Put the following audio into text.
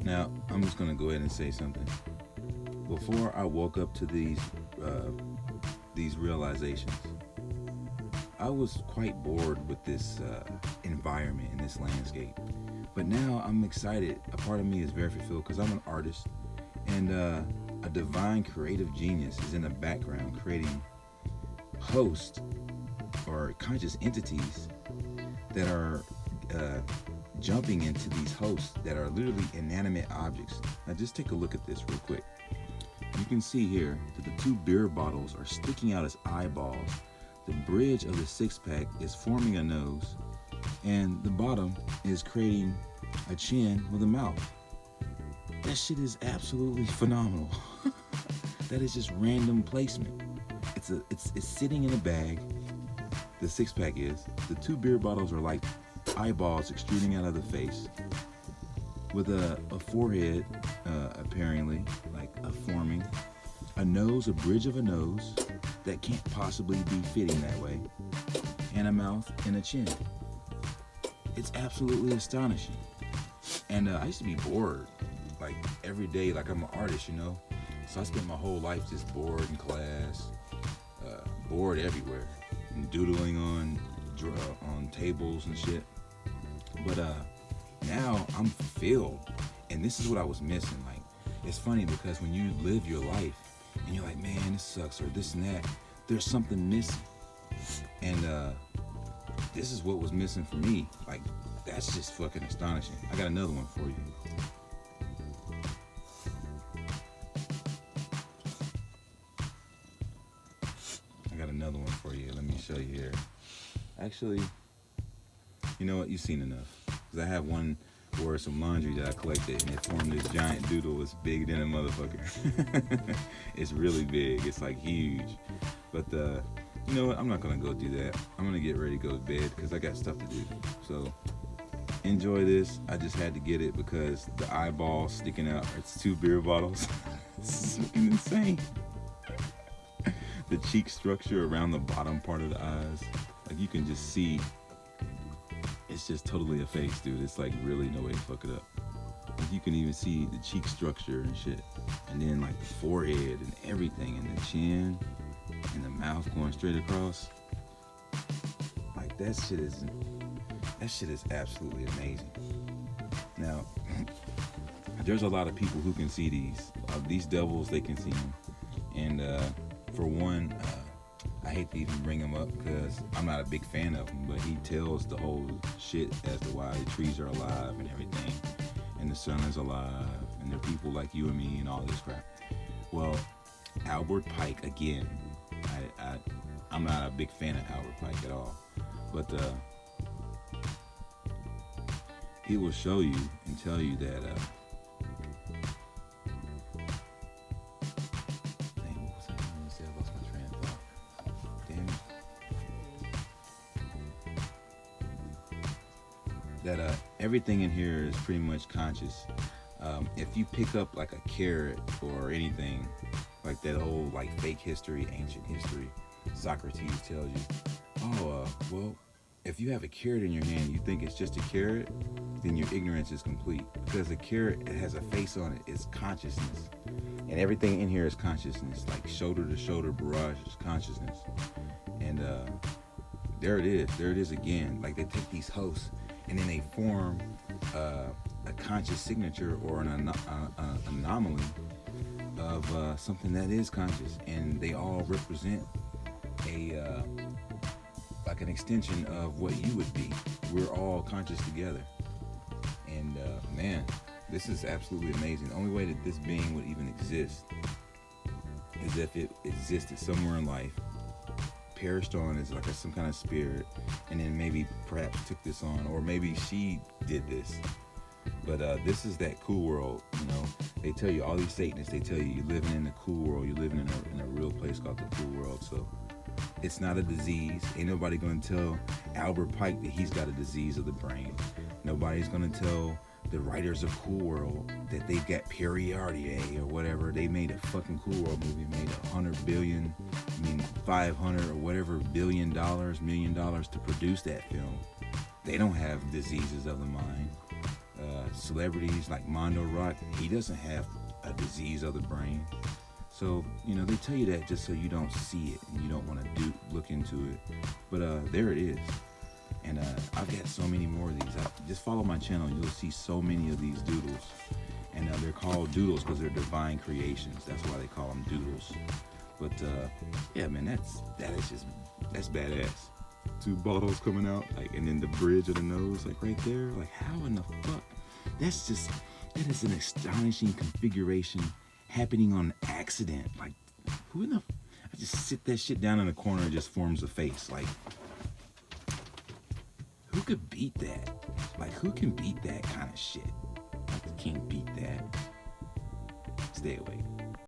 Now, I'm just gonna go ahead and say something. Before I woke up to these realizations, I was quite bored with this environment and this landscape. But now I'm excited. A part of me is very fulfilled because I'm an artist, and a divine creative genius is in the background creating hosts or conscious entities that are jumping into these hosts that are literally inanimate objects. Now, just take a look at this real quick. You can see here that the two beer bottles are sticking out as eyeballs. The bridge of the six-pack is forming a nose, and the bottom is creating a chin with a mouth. That shit is absolutely phenomenal. That is just random placement. It's sitting in a bag. The six-pack is. The two beer bottles are like eyeballs extruding out of the face, with a forehead apparently like forming, a nose, a bridge of a nose that can't possibly be fitting that way, and a mouth and a chin. It's absolutely astonishing. And I used to be bored like every day, like I'm an artist, you know, so I spent my whole life just bored in class, bored everywhere, and doodling on tables and shit. But now I'm fulfilled, and this is what I was missing. Like, it's funny because when you live your life and you're like, man, this sucks or this and that, there's something missing. And this is what was missing for me. Like, that's just fucking astonishing. I got another one for you. Let me show you here. Actually, you know what? You've seen enough. Because I have one where some laundry that I collected, and it formed this giant doodle. It's big than a motherfucker. It's really big. It's like huge. But you know what? I'm not going to go do that. I'm going to get ready to go to bed because I got stuff to do. So enjoy this. I just had to get it because the eyeball sticking out. It's two beer bottles. It's fucking insane. The cheek structure around the bottom part of the eyes, like you can just see, it's just totally a face, dude. It's like really no way to fuck it up. Like you can even see the cheek structure and shit, and then like the forehead and everything, and the chin and the mouth going straight across. Like that shit is absolutely amazing. Now, there's a lot of people who can see these devils. They can see them, and for one, I hate to even bring him up because I'm not a big fan of him, but he tells the whole shit as to why the trees are alive and everything, and the sun is alive, and there are people like you and me and all this crap. Well, Albert Pike, again, I'm not a big fan of Albert Pike at all, but he will show you and tell you that that everything in here is pretty much conscious. If you pick up like a carrot or anything, like that whole like fake history, ancient history, Socrates tells you, well, if you have a carrot in your hand, you think it's just a carrot, then your ignorance is complete. Because the carrot, it has a face on it, it's consciousness. And everything in here is consciousness, like shoulder to shoulder barrage is consciousness. And there it is again. Like they take these hosts and then they form a conscious signature or an anomaly of something that is conscious, and they all represent a like an extension of what you would be. We're all conscious together, and man, this is absolutely amazing. The only way that this being would even exist is if it existed somewhere in life, perished on as like some kind of spirit, and then maybe perhaps took this on, or maybe she did this. But this is that cool world, you know. They tell you, all these Satanists, they tell you you're living in the cool world, you're living in a real place called the cool world. So it's not a disease. Ain't nobody gonna tell Albert Pike that he's got a disease of the brain. Nobody's gonna tell the writers of Cool World that they've got Periardier or whatever. They made a fucking Cool World movie, made 100 billion, 500 or whatever $1 million to produce that film. They don't have diseases of the mind. celebrities like Mondo Rock, he doesn't have a disease of the brain. So, they tell you that just so you don't see it and you don't want to look into it. But there it is. And I've got so many more of these. Just follow my channel and you'll see so many of these doodles. And they're called doodles because they're divine creations. That's why they call them doodles. But yeah, man, that's badass. 2 bottles coming out, and then the bridge of the nose, right there. How in the fuck? That is an astonishing configuration happening on accident. Who in the? I just sit that shit down in the corner and just forms a face. Who could beat that? Who can beat that kind of shit? You can't beat that. Stay away.